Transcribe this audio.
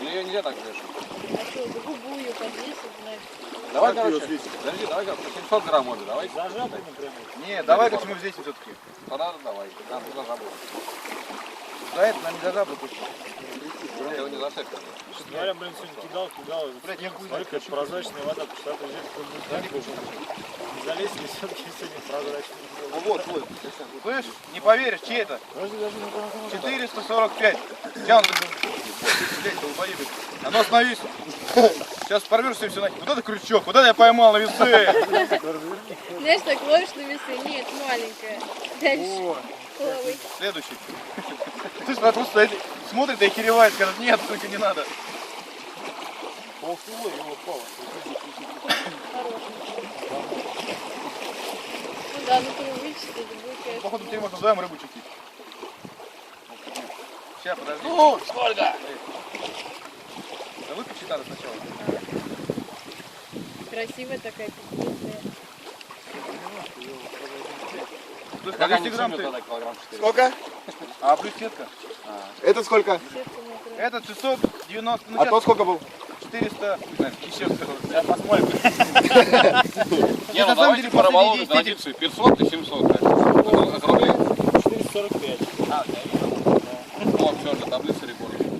Но ее нельзя так вешать. А что, за губу ее подвесить, знаешь? Давай, короче, подожди, давай, по 700 грамм обе, давай. За жабу, например. Не, давай, короче, мы взвесим все-таки. Тогда давай, нам за жабу. За это нам не за жабу пустить. Я его не зашиб. Говоря, блин, сегодня кидал. Блядь, я хуй смотри, как прозрачная вода, потому что это здесь должен не залезть, и все-таки сегодня прозрачная. Ну вот, вот. Слышь, не поверишь, чей это? 445. Сейчас он, блядь, долбоебит. А ну остановись. Сейчас порвешься все нахер. Вот это крючок, вот это я поймал на весы. Знаешь, так ловишь на весы? Нет, маленькая. Дальше. Плавай. Следующий. Слышь, брат, просто стоит, смотрит и охеревает, скажет, нет, только не надо. Полкило его упало. Хороший. Ну да, ну привычно, это будет, конечно. Походу, теперь можно вдвоем рыбу чекить. Сейчас, подожди. Ну, сколько? Да выпечи надо сначала. Красивая такая пятнистая. Слушай, Как а они 200 грамм ценят ты... тогда килограмм 4? Сколько? А плюс сетка? Это сколько? Сердце мокрое. Это 690, ну А тот сколько был? 400, еще Сейчас посмотрим. Не, ну на самом давайте деле по рыболовной последние традиции 500 и 700. Округлим. 445. Вот, все, таблица рекордов.